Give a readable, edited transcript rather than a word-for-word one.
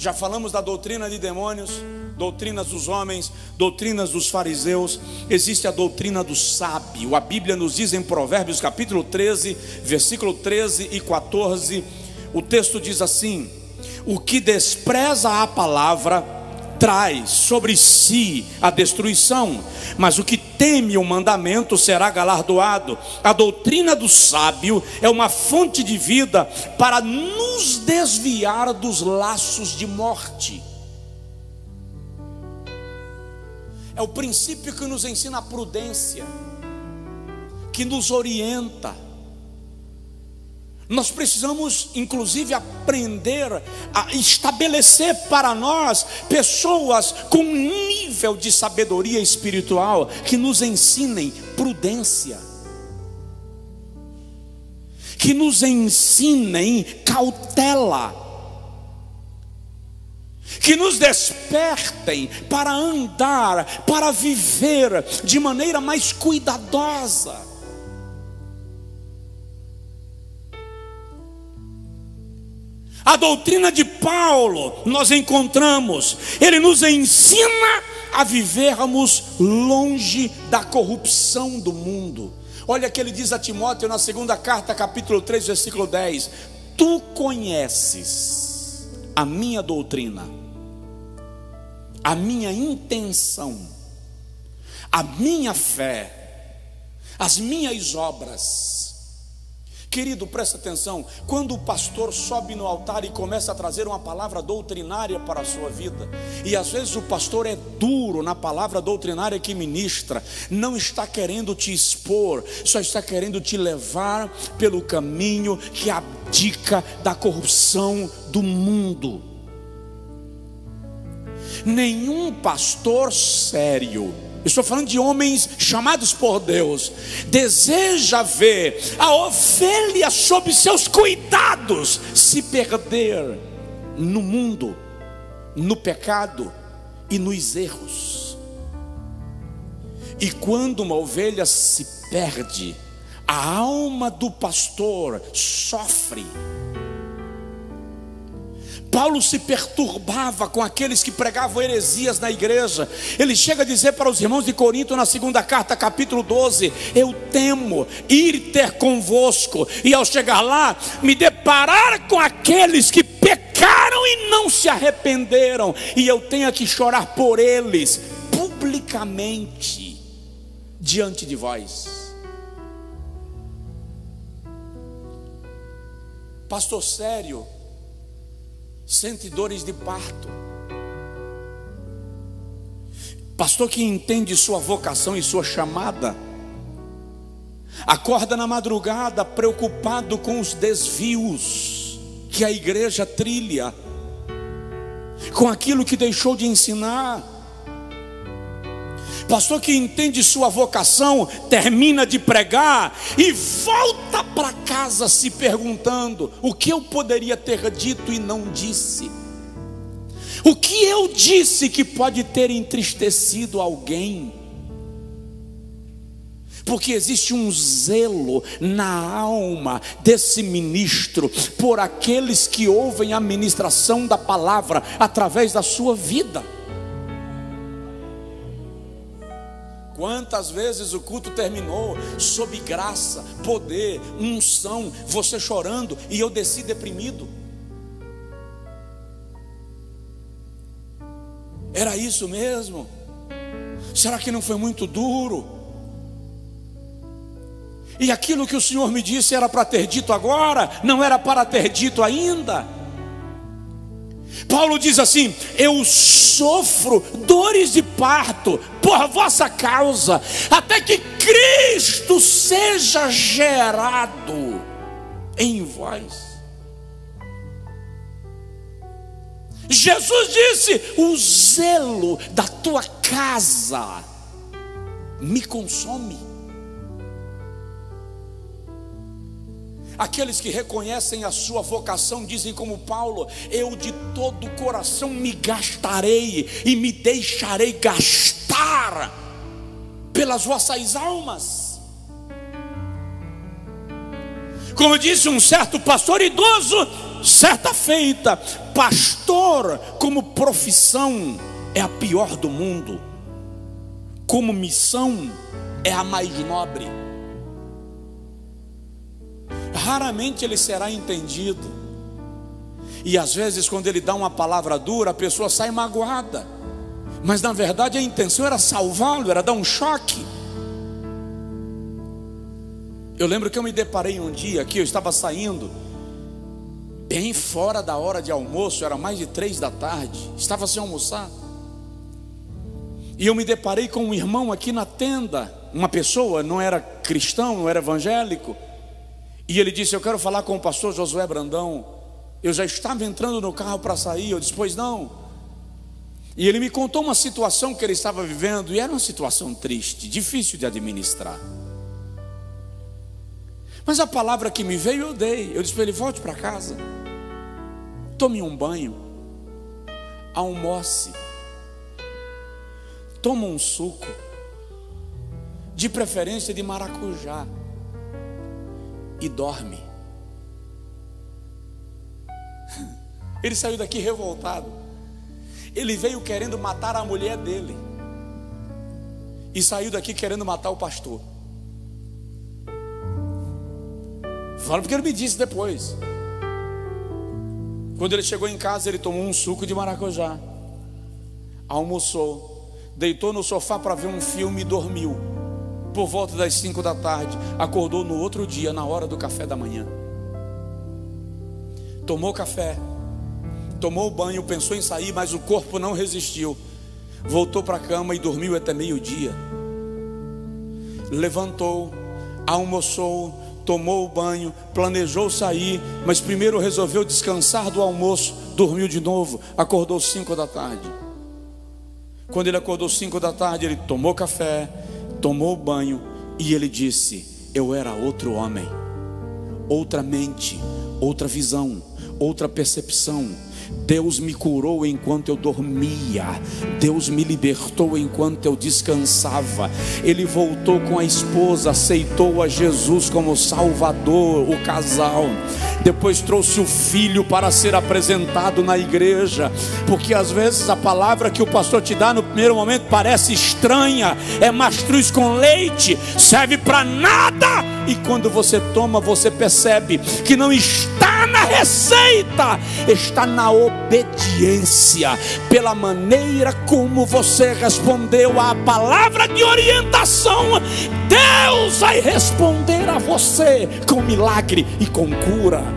Já falamos da doutrina de demônios, doutrinas dos homens, doutrinas dos fariseus. Existe a doutrina do sábio. A Bíblia nos diz em Provérbios capítulo 13, versículo 13 e 14. O texto diz assim: o que despreza a palavra traz sobre si a destruição, mas o que teme o mandamento será galardoado. A doutrina do sábio é uma fonte de vida para nos desviar dos laços de morte. É o princípio que nos ensina a prudência, que nos orienta. Nós precisamos, inclusive, aprender a estabelecer para nós pessoas com nível de sabedoria espiritual que nos ensinem prudência, que nos ensinem cautela, que nos despertem para andar, para viver de maneira mais cuidadosa. A doutrina de Paulo nós encontramos, ele nos ensina a vivermos longe da corrupção do mundo. Olha que ele diz a Timóteo na segunda carta, capítulo 3, versículo 10: tu conheces a minha doutrina, a minha intenção, a minha fé, as minhas obras. Querido, presta atenção. Quando o pastor sobe no altar e começa a trazer uma palavra doutrinária para a sua vida, e às vezes o pastor é duro na palavra doutrinária que ministra, não está querendo te expor, só está querendo te levar pelo caminho que abdica da corrupção do mundo. Nenhum pastor sério, estou falando de homens chamados por Deus, deseja ver a ovelha sob seus cuidados se perder no mundo, no pecado e nos erros. E quando uma ovelha se perde, a alma do pastor sofre. Paulo se perturbava com aqueles que pregavam heresias na igreja. Ele chega a dizer para os irmãos de Corinto na segunda carta, capítulo 12: eu temo ir ter convosco, e ao chegar lá, me deparar com aqueles que pecaram e não se arrependeram, e eu tenho que chorar por eles publicamente diante de vós. Pastor sério sente dores de parto. Pastor que entende sua vocação e sua chamada, acorda na madrugada preocupado com os desvios que a igreja trilha, com aquilo que deixou de ensinar. Pastor que entende sua vocação, termina de pregar e volta para casa se perguntando: o que eu poderia ter dito e não disse? O que eu disse que pode ter entristecido alguém? Porque existe um zelo na alma desse ministro por aqueles que ouvem a ministração da palavra através da sua vida. Quantas vezes o culto terminou sob graça, poder, unção, você chorando e eu desci deprimido? Era isso mesmo? Será que não foi muito duro? E aquilo que o Senhor me disse era para ter dito agora, não era para ter dito ainda? Paulo diz assim: eu sofro dores de parto por vossa causa, até que Cristo seja gerado em vós. Jesus disse: o zelo da tua casa me consome. Aqueles que reconhecem a sua vocação dizem como Paulo: eu de todo o coração me gastarei e me deixarei gastar pelas vossas almas. Como disse um certo pastor idoso: certa feita, pastor como profissão é a pior do mundo, como missão é a mais nobre. Raramente ele será entendido, e às vezes quando ele dá uma palavra dura, a pessoa sai magoada, mas na verdade a intenção era salvá-lo, era dar um choque. Eu lembro que eu me deparei um dia aqui, eu estava saindo bem fora da hora de almoço, era mais de 3 da tarde, estava sem almoçar, e eu me deparei com um irmão aqui na tenda, uma pessoa, não era cristão, não era evangélico, e ele disse: eu quero falar com o pastor Josué Brandão. Eu já estava entrando no carro para sair, eu disse: pois não. E ele me contou uma situação que ele estava vivendo, e era uma situação triste, difícil de administrar. Mas a palavra que me veio eu dei. Eu disse para ele: volte para casa, tome um banho, almoce, toma um suco, de preferência de maracujá, e dorme. Ele saiu daqui revoltado. Ele veio querendo matar a mulher dele e saiu daqui querendo matar o pastor. Fala porque ele me disse depois. Quando ele chegou em casa, ele tomou um suco de maracujá, almoçou, deitou no sofá para ver um filme e dormiu. Por volta das 5 da tarde, acordou no outro dia, na hora do café da manhã. Tomou café, tomou banho, pensou em sair, mas o corpo não resistiu. Voltou para a cama e dormiu até meio-dia. Levantou, almoçou, tomou o banho, planejou sair, mas primeiro resolveu descansar do almoço. Dormiu de novo, acordou 5 da tarde. Quando ele acordou 5 da tarde, ele tomou café, tomou banho, e ele disse: eu era outro homem, outra mente, outra visão, outra percepção. Deus me curou enquanto eu dormia, Deus me libertou enquanto eu descansava. Ele voltou com a esposa, aceitou a Jesus como Salvador, o casal. Depois trouxe o filho para ser apresentado na igreja, porque às vezes a palavra que o pastor te dá no primeiro momento parece estranha, é mastruz com leite, serve para nada, e quando você toma, você percebe que não está na receita, está na obediência, pela maneira como você respondeu à palavra de orientação. Deus vai responder a você com milagre e com cura.